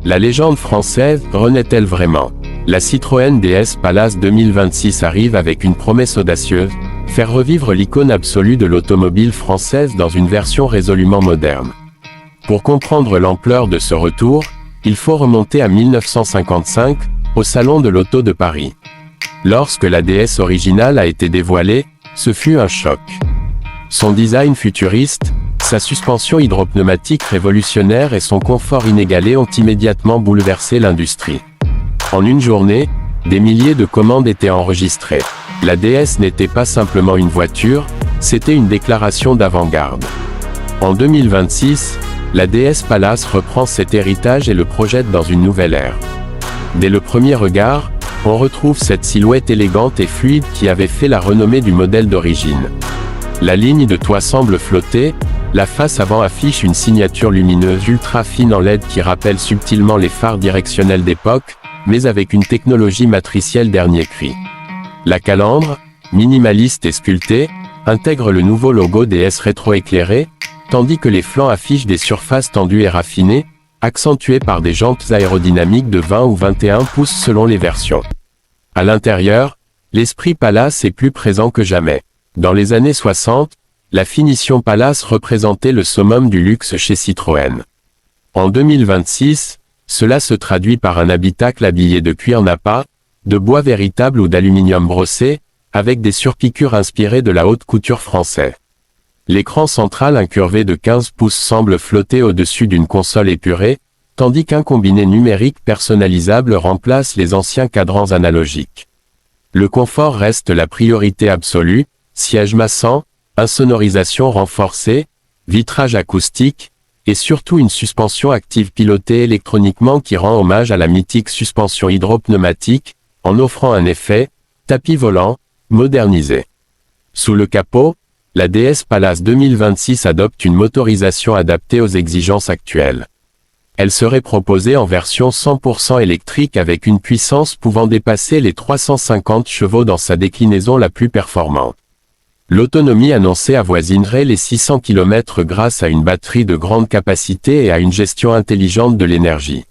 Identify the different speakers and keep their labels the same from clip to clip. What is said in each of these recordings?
Speaker 1: La légende française renaît-elle vraiment? La Citroën DS Palace 2026 arrive avec une promesse audacieuse, faire revivre l'icône absolue de l'automobile française dans une version résolument moderne. Pour comprendre l'ampleur de ce retour, il faut remonter à 1955, au Salon de l'Auto de Paris. Lorsque la DS originale a été dévoilée, ce fut un choc. Son design futuriste, sa suspension hydropneumatique révolutionnaire et son confort inégalé ont immédiatement bouleversé l'industrie. En une journée, des milliers de commandes étaient enregistrées. La DS n'était pas simplement une voiture, c'était une déclaration d'avant-garde. En 2026, la DS Palace reprend cet héritage et le projette dans une nouvelle ère. Dès le premier regard, on retrouve cette silhouette élégante et fluide qui avait fait la renommée du modèle d'origine. La ligne de toit semble flotter, la face avant affiche une signature lumineuse ultra fine en LED qui rappelle subtilement les phares directionnels d'époque, mais avec une technologie matricielle dernier cri. La calandre, minimaliste et sculptée, intègre le nouveau logo DS rétroéclairé, tandis que les flancs affichent des surfaces tendues et raffinées, accentuées par des jantes aérodynamiques de 20 ou 21 pouces selon les versions. À l'intérieur, l'esprit Palace est plus présent que jamais. Dans les années 60, la finition Palace représentait le summum du luxe chez Citroën. En 2026, cela se traduit par un habitacle habillé de cuir nappa, de bois véritable ou d'aluminium brossé, avec des surpiqûres inspirées de la haute couture française. L'écran central incurvé de 15 pouces semble flotter au-dessus d'une console épurée, tandis qu'un combiné numérique personnalisable remplace les anciens cadrans analogiques. Le confort reste la priorité absolue, siège massant, insonorisation renforcée, vitrage acoustique, et surtout une suspension active pilotée électroniquement qui rend hommage à la mythique suspension hydropneumatique, en offrant un effet tapis volant modernisé. Sous le capot, la DS Palace 2026 adopte une motorisation adaptée aux exigences actuelles. Elle serait proposée en version 100% électrique avec une puissance pouvant dépasser les 350 chevaux dans sa déclinaison la plus performante. L'autonomie annoncée avoisinerait les 600 km grâce à une batterie de grande capacité et à une gestion intelligente de l'énergie.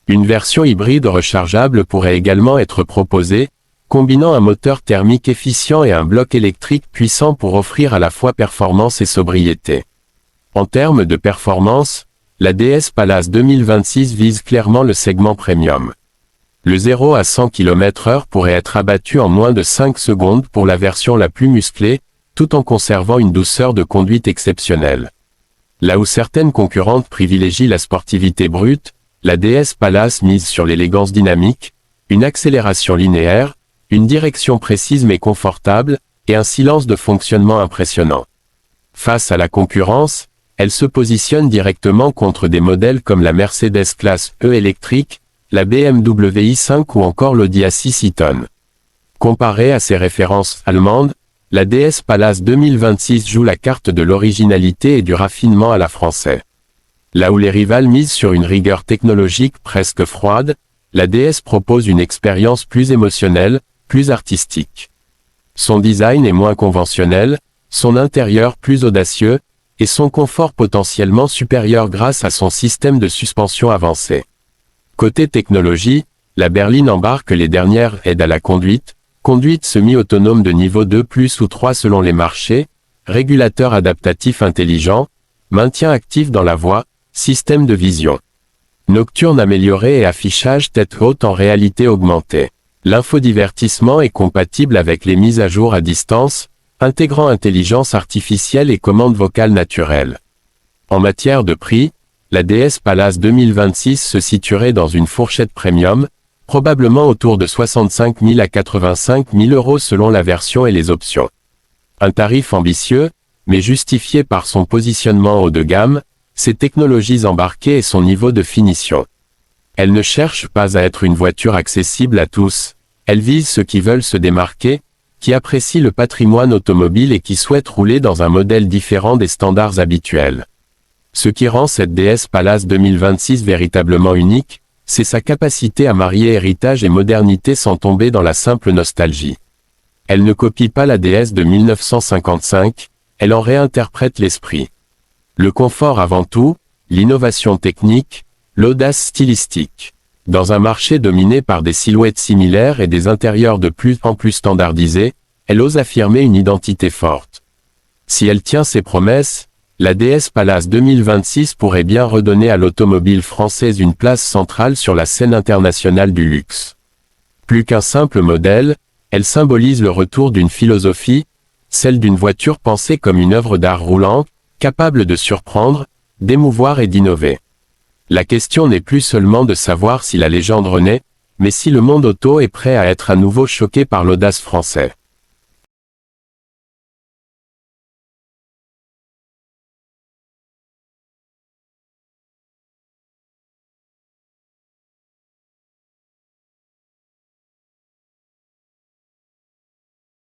Speaker 1: Une version hybride rechargeable pourrait également être proposée, combinant un moteur thermique efficient et un bloc électrique puissant pour offrir à la fois performance et sobriété. En termes de performance, la DS Palace 2026 vise clairement le segment premium. Le 0 à 100 km/h pourrait être abattu en moins de 5 secondes pour la version la plus musclée, tout en conservant une douceur de conduite exceptionnelle. Là où certaines concurrentes privilégient la sportivité brute, la DS Palace mise sur l'élégance dynamique, une accélération linéaire, une direction précise mais confortable, et un silence de fonctionnement impressionnant. Face à la concurrence, elle se positionne directement contre des modèles comme la Mercedes classe E électrique, la BMW i5 ou encore l'Audi A6 e-tron. Comparée à ses références allemandes, la DS Palace 2026 joue la carte de l'originalité et du raffinement à la française. Là où les rivales misent sur une rigueur technologique presque froide, la DS propose une expérience plus émotionnelle, plus artistique. Son design est moins conventionnel, son intérieur plus audacieux, et son confort potentiellement supérieur grâce à son système de suspension avancé. Côté technologie, la berline embarque les dernières aides à la conduite, conduite semi-autonome de niveau 2+ ou 3 selon les marchés, régulateur adaptatif intelligent, maintien actif dans la voie, système de vision nocturne amélioré et affichage tête haute en réalité augmentée. L'infodivertissement est compatible avec les mises à jour à distance, intégrant intelligence artificielle et commande vocale naturelle. En matière de prix, la DS Palace 2026 se situerait dans une fourchette premium, probablement autour de 65 000 à 85 000 euros selon la version et les options. Un tarif ambitieux, mais justifié par son positionnement haut de gamme, ses technologies embarquées et son niveau de finition. Elle ne cherche pas à être une voiture accessible à tous, elle vise ceux qui veulent se démarquer, qui apprécient le patrimoine automobile et qui souhaitent rouler dans un modèle différent des standards habituels. Ce qui rend cette DS Palace 2026 véritablement unique, c'est sa capacité à marier héritage et modernité sans tomber dans la simple nostalgie. Elle ne copie pas la DS de 1955, elle en réinterprète l'esprit. Le confort avant tout, l'innovation technique, L'audace stylistique. Dans un marché dominé par des silhouettes similaires et des intérieurs de plus en plus standardisés, elle ose affirmer une identité forte. Si elle tient ses promesses, la DS Palace 2026 pourrait bien redonner à l'automobile française une place centrale sur la scène internationale du luxe. Plus qu'un simple modèle, elle symbolise le retour d'une philosophie, celle d'une voiture pensée comme une œuvre d'art roulante, capable de surprendre, d'émouvoir et d'innover. La question n'est plus seulement de savoir si la légende renaît, mais si le monde auto est prêt à être à nouveau choqué par l'audace française.